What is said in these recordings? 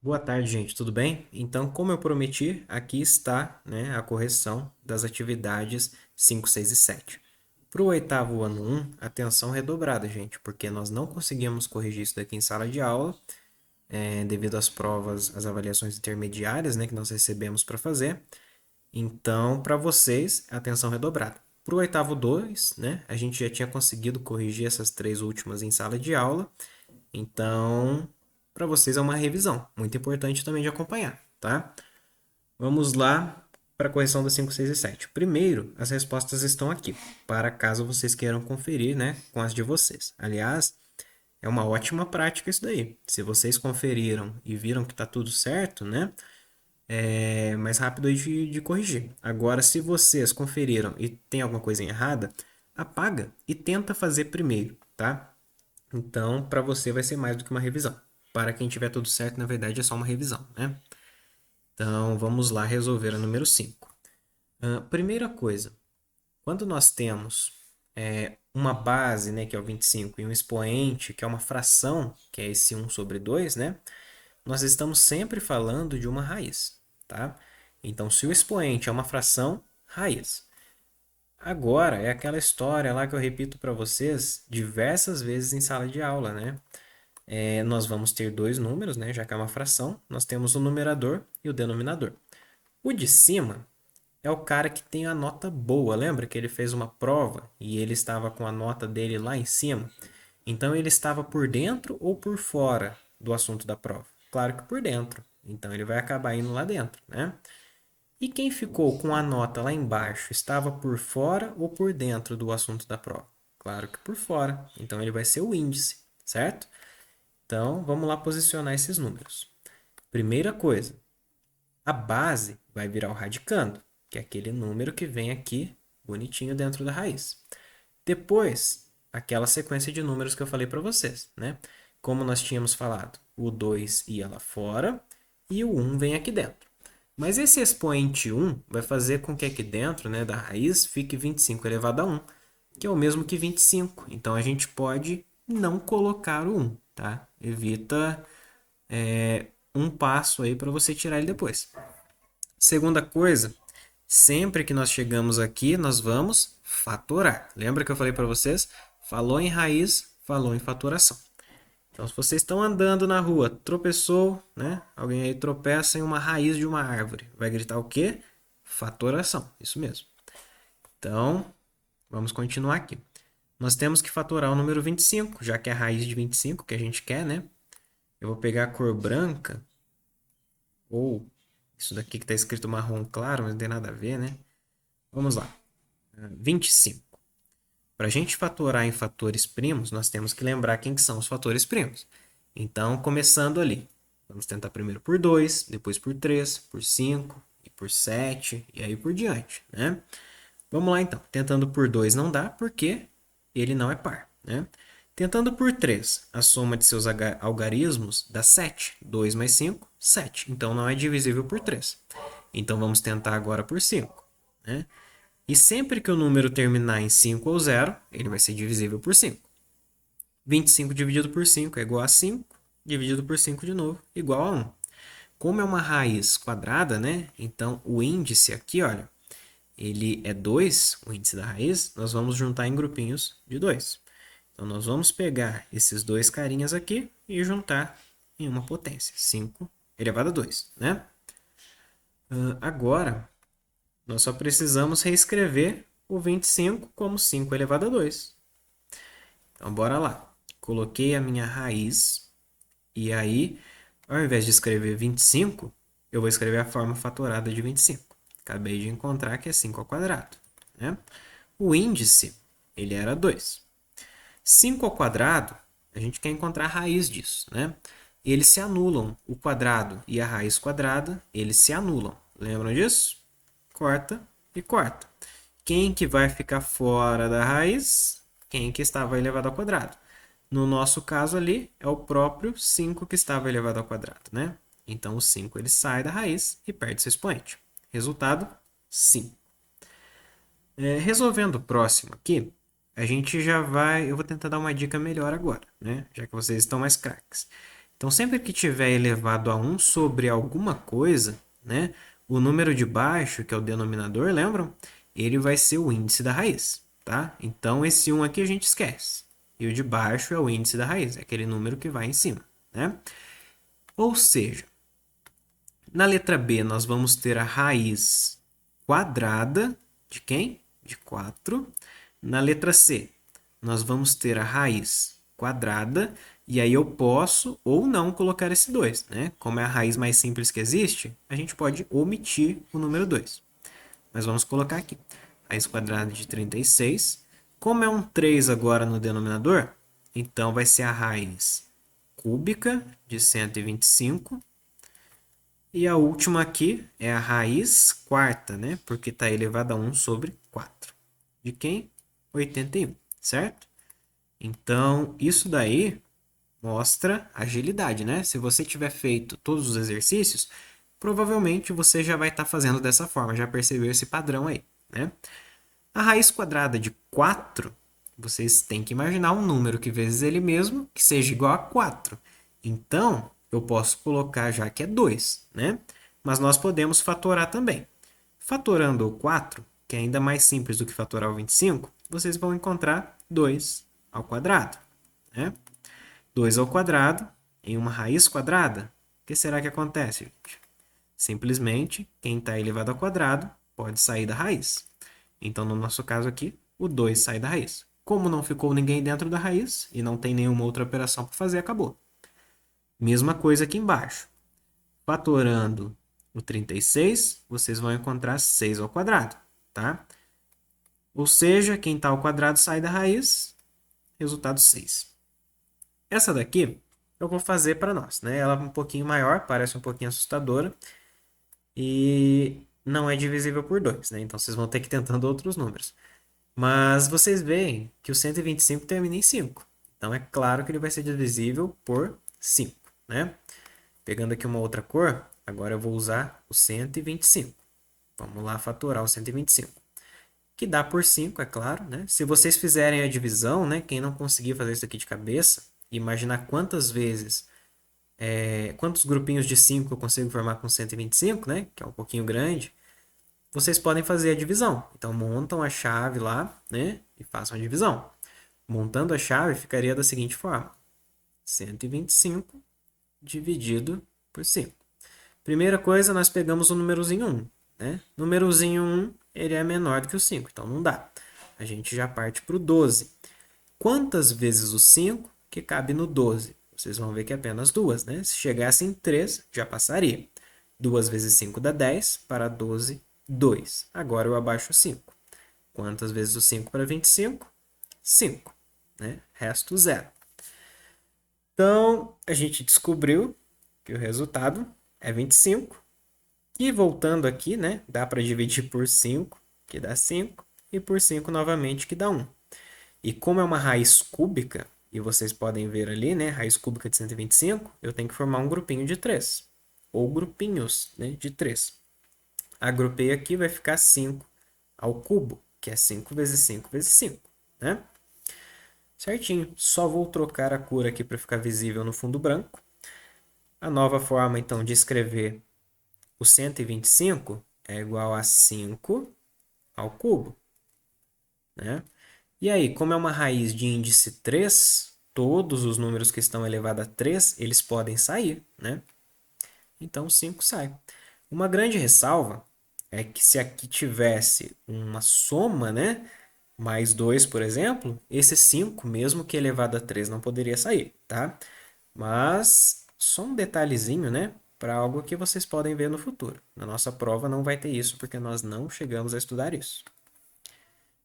Boa tarde, gente. Tudo bem? Então, como eu prometi, aqui está, né, a correção das atividades 5, 6 e 7. Para o oitavo ano 1, atenção redobrada, gente, porque nós não conseguimos corrigir isso daqui em sala de aula, devido às provas, às avaliações intermediárias, né, que nós recebemos para fazer. Então, para vocês, atenção redobrada. Para o oitavo 2, né, a gente já tinha conseguido corrigir essas três últimas em sala de aula. Então, para vocês é uma revisão, muito importante também de acompanhar, tá? Vamos lá para a correção das 5, 6 e 7. Primeiro, as respostas estão aqui, para caso vocês queiram conferir, né, com as de vocês. Aliás, é uma ótima prática isso daí. Se vocês conferiram e viram que está tudo certo, né, é mais rápido aí de corrigir. Agora, se vocês conferiram e tem alguma coisa errada, apaga e tenta fazer primeiro, tá? Então, para você vai ser mais do que uma revisão. Para quem tiver tudo certo, na verdade é só uma revisão, né? Então, vamos lá resolver a número 5. Primeira coisa, quando nós temos uma base, né, que é o 25, e um expoente, que é uma fração, que é esse 1/2, né? Nós estamos sempre falando de uma raiz, tá? Então, se o expoente é uma fração, raiz. Agora, é aquela história lá que eu repito para vocês diversas vezes em sala de aula, né? Nós vamos ter dois números, né? Já que é uma fração, nós temos o numerador e o denominador. O de cima é o cara que tem a nota boa. Lembra que ele fez uma prova e ele estava com a nota dele lá em cima? Então ele estava por dentro ou por fora do assunto da prova? Claro que por dentro. Então ele vai acabar indo lá dentro, né? E quem ficou com a nota lá embaixo estava por fora ou por dentro do assunto da prova? Claro que por fora. Então ele vai ser o índice, certo? Então, vamos lá posicionar esses números. Primeira coisa, a base vai virar o radicando, que é aquele número que vem aqui bonitinho dentro da raiz. Depois, aquela sequência de números que eu falei para vocês, né? Como nós tínhamos falado, o 2 ia lá fora e o 1 vem aqui dentro. Mas esse expoente 1 vai fazer com que aqui dentro, né, da raiz fique 25 elevado a 1, que é o mesmo que 25. Então, a gente pode não colocar o 1, tá? Evita um passo aí para você tirar ele depois. Segunda coisa, sempre que nós chegamos aqui, nós vamos fatorar. Lembra que eu falei para vocês? Falou em raiz, falou em fatoração. Então, se vocês estão andando na rua, tropeçou, né? Alguém aí tropeça em uma raiz de uma árvore. Vai gritar o quê? Fatoração. Isso mesmo. Então, vamos continuar aqui. Nós temos que fatorar o número 25, já que é a raiz de 25 que a gente quer, né? Eu vou pegar a cor branca, ou isso daqui que está escrito marrom claro, mas não tem nada a ver, né? Vamos lá. 25. Para a gente fatorar em fatores primos, nós temos que lembrar quem que são os fatores primos. Então, começando ali. Vamos tentar primeiro por 2, depois por 3, por 5, e por 7, e aí por diante, né? Vamos lá então. Tentando por 2 não dá, porque ele não é par, né? Tentando por 3, a soma de seus algarismos dá 7. 2 mais 5, 7. Então não é divisível por 3. Então vamos tentar agora por 5, né? E sempre que o número terminar em 5 ou 0, ele vai ser divisível por 5. 25 dividido por 5 é igual a 5, dividido por 5 de novo, igual a 1. Como é uma raiz quadrada, né? Então o índice aqui, olha, ele é 2, o índice da raiz, nós vamos juntar em grupinhos de 2. Então, nós vamos pegar esses dois carinhas aqui e juntar em uma potência, 5 elevado a 2, né? Agora, nós só precisamos reescrever o 25 como 5 elevado a 2. Então, bora lá. Coloquei a minha raiz e aí, ao invés de escrever 25, eu vou escrever a forma fatorada de 25. Acabei de encontrar que é 5 ao quadrado, né? O índice, ele era 2. 5 ao quadrado, a gente quer encontrar a raiz disso, né? Eles se anulam. O quadrado e a raiz quadrada, eles se anulam. Lembram disso? Corta e corta. Quem que vai ficar fora da raiz? Quem que estava elevado ao quadrado. No nosso caso ali, é o próprio 5 que estava elevado ao quadrado, né? Então, o 5 ele sai da raiz e perde seu expoente. Resultado, 5. Resolvendo o próximo aqui, a gente já vai... Eu vou tentar dar uma dica melhor agora, né? Já que vocês estão mais craques. Então, sempre que tiver elevado a 1 sobre alguma coisa, né, o número de baixo, que é o denominador, lembram? Ele vai ser o índice da raiz, tá? Então, esse 1 aqui a gente esquece. E o de baixo é o índice da raiz, é aquele número que vai em cima, né? Ou seja, na letra B, nós vamos ter a raiz quadrada de quem? De 4. Na letra C, nós vamos ter a raiz quadrada, e aí eu posso ou não colocar esse 2, né? Como é a raiz mais simples que existe, a gente pode omitir o número 2. Mas vamos colocar aqui. Raiz quadrada de 36. Como é um 3 agora no denominador, então vai ser a raiz cúbica de 125. E a última aqui é a raiz quarta, né? Porque está elevada a 1 sobre 4. De quem? 81, certo? Então, isso daí mostra agilidade, né? Se você tiver feito todos os exercícios, provavelmente você já vai estar fazendo dessa forma, já percebeu esse padrão aí, né? A raiz quadrada de 4, vocês têm que imaginar um número que vezes ele mesmo, que seja igual a 4. Então, eu posso colocar já que é 2, né? Mas nós podemos fatorar também. Fatorando o 4, que é ainda mais simples do que fatorar o 25, vocês vão encontrar 2 ao quadrado, né? 2 ao quadrado em uma raiz quadrada. O que será que acontece, gente? Simplesmente, quem está elevado ao quadrado pode sair da raiz. Então, no nosso caso aqui, o 2 sai da raiz. Como não ficou ninguém dentro da raiz e não tem nenhuma outra operação para fazer, acabou. Mesma coisa aqui embaixo. Fatorando o 36, vocês vão encontrar 6 ao quadrado, tá? Ou seja, quem está ao quadrado sai da raiz, resultado 6. Essa daqui eu vou fazer para nós, né? Ela é um pouquinho maior, parece um pouquinho assustadora e não é divisível por 2, né? Então vocês vão ter que ir tentando outros números. Mas vocês veem que o 125 termina em 5. Então é claro que ele vai ser divisível por 5, né? Pegando aqui uma outra cor, agora eu vou usar o 125. Vamos lá fatorar o 125. Que dá por 5, é claro, né? Se vocês fizerem a divisão, né? Quem não conseguir fazer isso aqui de cabeça, imaginar quantas vezes, quantos grupinhos de 5 eu consigo formar com 125, né? Que é um pouquinho grande. Vocês podem fazer a divisão. Então, montam a chave lá, né? E façam a divisão. Montando a chave, ficaria da seguinte forma. 125 dividido por 5. Primeira coisa, nós pegamos o númerozinho 1, né? Númerozinho 1, ele é menor do que o 5, então não dá. A gente já parte para o 12. Quantas vezes o 5 que cabe no 12? Vocês vão ver que é apenas 2, né? Se chegasse em 3, já passaria. 2 vezes 5 dá 10, para 12, 2. Agora eu abaixo 5. Quantas vezes o 5 para 25? 5, né? Resto 0. Então, a gente descobriu que o resultado é 25. E voltando aqui, né? Dá para dividir por 5, que dá 5, e por 5 novamente, que dá 1. E como é uma raiz cúbica, e vocês podem ver ali, né? Raiz cúbica de 125, eu tenho que formar um grupinho de 3. Ou grupinhos, né, de 3. Agrupei aqui, vai ficar 5 ao cubo, que é 5 vezes 5 vezes 5, né? Certinho. Só vou trocar a cor aqui para ficar visível no fundo branco. A nova forma, então, de escrever o 125 é igual a 5 ao cubo, né? E aí, como é uma raiz de índice 3, todos os números que estão elevados a 3, eles podem sair, né? Então, 5 sai. Uma grande ressalva é que se aqui tivesse uma soma, né? Mais 2, por exemplo, esse 5, mesmo que elevado a 3, não poderia sair, tá? Mas só um detalhezinho, né? Para algo que vocês podem ver no futuro. Na nossa prova não vai ter isso, porque nós não chegamos a estudar isso.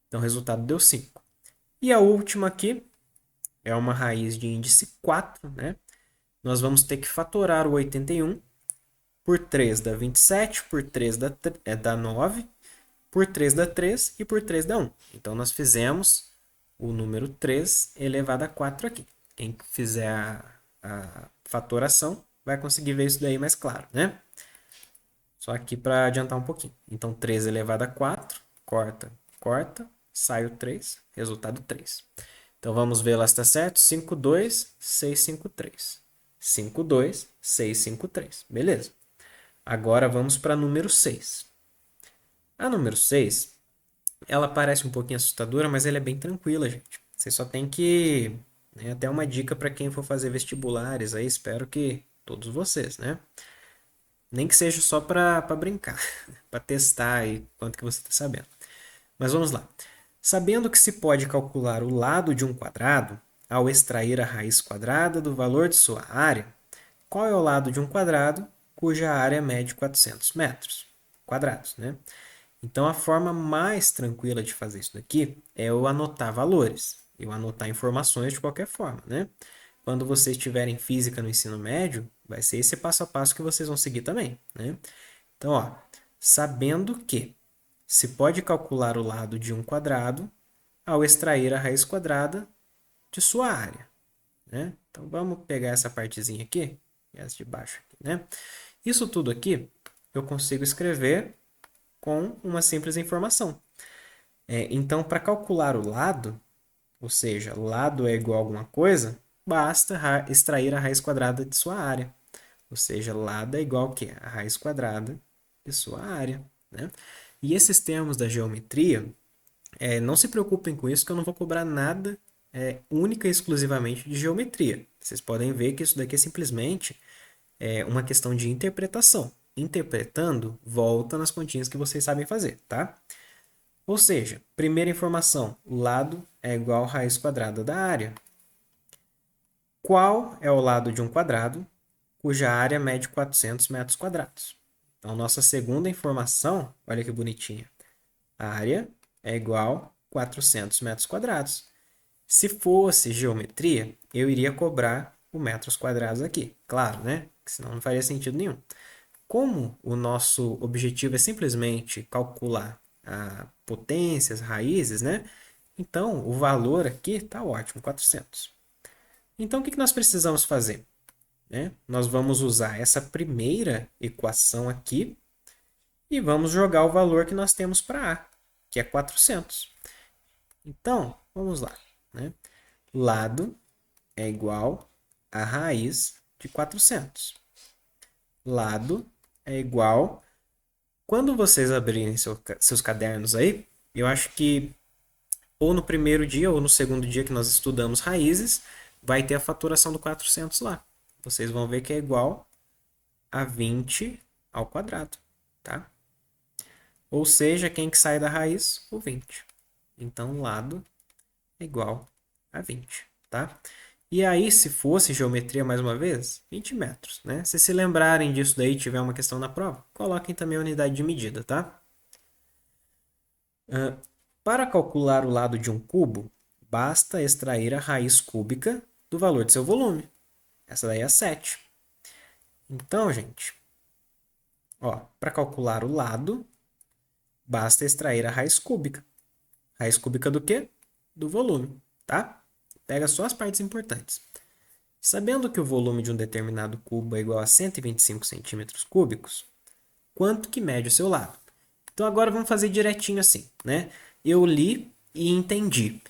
Então, o resultado deu 5. E a última aqui é uma raiz de índice 4, né? Nós vamos ter que fatorar o 81 por 3 dá 27, por 3 dá 9, por 3 dá 3 e por 3 dá 1. Então, nós fizemos o número 3 elevado a 4 aqui. Quem fizer a fatoração vai conseguir ver isso daí mais claro, né? Só aqui para adiantar um pouquinho. Então, 3 elevado a 4, corta, corta, sai o 3, resultado 3. Então, vamos ver lá se está certo. 5, 2, 6, 5, 3. 5,2,653. Beleza. Agora vamos para número 6. A número 6, ela parece um pouquinho assustadora, mas ela é bem tranquila, gente. Você só tem que, né, até uma dica para quem for fazer vestibulares aí, espero que todos vocês, né? Nem que seja só para brincar, para testar aí quanto que você está sabendo. Mas vamos lá. Sabendo que se pode calcular o lado de um quadrado ao extrair a raiz quadrada do valor de sua área, qual é o lado de um quadrado cuja área mede 400 metros quadrados, né? Então, a forma mais tranquila de fazer isso daqui é eu anotar valores, eu anotar informações de qualquer forma, né? Quando vocês tiverem física no ensino médio, vai ser esse passo a passo que vocês vão seguir também, né? Então, ó, sabendo que se pode calcular o lado de um quadrado ao extrair a raiz quadrada de sua área, né? Então, vamos pegar essa partezinha aqui, essa de baixo aqui, né? Isso tudo aqui eu consigo escrever com uma simples informação. Então, para calcular o lado, ou seja, lado é igual a alguma coisa, basta extrair a raiz quadrada de sua área. Ou seja, lado é igual ao quê? A raiz quadrada de sua área, né? E esses termos da geometria, não se preocupem com isso, que eu não vou cobrar nada única e exclusivamente de geometria. Vocês podem ver que isso daqui é simplesmente uma questão de interpretação. Interpretando, volta nas continhas que vocês sabem fazer, tá? Ou seja, primeira informação, o lado é igual a raiz quadrada da área. Qual é o lado de um quadrado cuja área mede 400 metros quadrados? Então, nossa segunda informação, olha que bonitinha. A área é igual a 400 metros quadrados. Se fosse geometria, eu iria cobrar o metros quadrados aqui. Claro, né? Senão não faria sentido nenhum. Como o nosso objetivo é simplesmente calcular a potências, raízes, né? Então, o valor aqui está ótimo, 400. Então, o que nós precisamos fazer? Nós vamos usar essa primeira equação aqui e vamos jogar o valor que nós temos para A, que é 400. Então, vamos lá. Lado é igual a raiz de 400. Lado é igual. Quando vocês abrirem seus cadernos aí, eu acho que ou no primeiro dia ou no segundo dia que nós estudamos raízes, vai ter a fatoração do 400 lá. Vocês vão ver que é igual a 20 ao quadrado, tá? Ou seja, quem que sai da raiz? O 20. Então, lado é igual a 20, tá? E aí, se fosse geometria mais uma vez, 20 metros, né? Se lembrarem disso daí e tiver uma questão na prova, coloquem também a unidade de medida, tá? Para calcular o lado de um cubo, basta extrair a raiz cúbica do valor de seu volume. Essa daí é 7. Então, gente, para calcular o lado, basta extrair a raiz cúbica. Raiz cúbica do quê? Do volume, tá? Pega só as partes importantes. Sabendo que o volume de um determinado cubo é igual a 125 centímetros cúbicos, quanto que mede o seu lado? Então agora vamos fazer direitinho assim, né? Eu li e entendi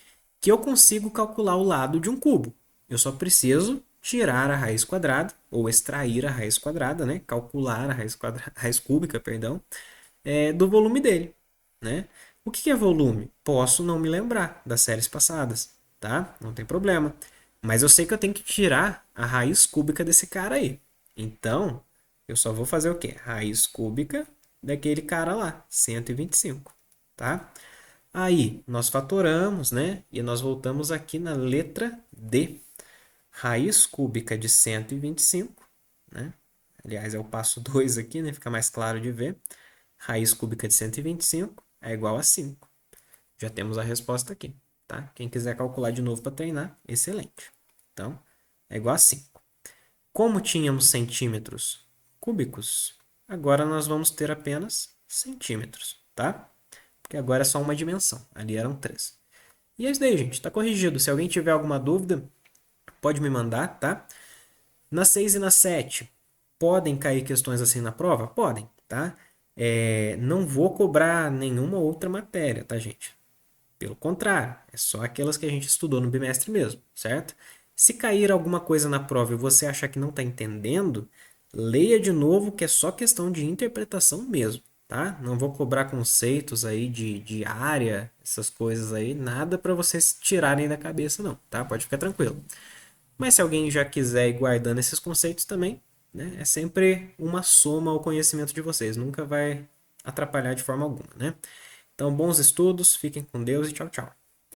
que eu consigo calcular o lado de um cubo. Eu só preciso tirar a raiz quadrada, ou extrair a raiz quadrada, né? Calcular a raiz cúbica, perdão, do volume dele, né? O que é volume? Posso não me lembrar das séries passadas, tá? Não tem problema. Mas eu sei que eu tenho que tirar a raiz cúbica desse cara aí. Então, eu só vou fazer o quê? Raiz cúbica daquele cara lá, 125, tá? Aí, nós fatoramos, né? E nós voltamos aqui na letra D. Raiz cúbica de 125, né? Aliás, é o passo 2 aqui, né? Fica mais claro de ver. Raiz cúbica de 125 é igual a 5. Já temos a resposta aqui, tá? Quem quiser calcular de novo para treinar, excelente. Então, é igual a 5. Como tínhamos centímetros cúbicos, agora nós vamos ter apenas centímetros, tá? Porque agora é só uma dimensão. Ali eram 3. E é isso daí, gente. Está corrigido. Se alguém tiver alguma dúvida, pode me mandar, tá? Na 6 e na 7, podem cair questões assim na prova? Podem, tá? Não vou cobrar nenhuma outra matéria, tá, gente? Pelo contrário, é só aquelas que a gente estudou no bimestre mesmo, certo? Se cair alguma coisa na prova e você achar que não está entendendo, leia de novo, que é só questão de interpretação mesmo, tá? Não vou cobrar conceitos aí de área, essas coisas aí, nada para vocês tirarem da cabeça, não, tá? Pode ficar tranquilo. Mas se alguém já quiser ir guardando esses conceitos também, né, é sempre uma soma ao conhecimento de vocês, nunca vai atrapalhar de forma alguma, né? Então, bons estudos, fiquem com Deus e tchau, tchau.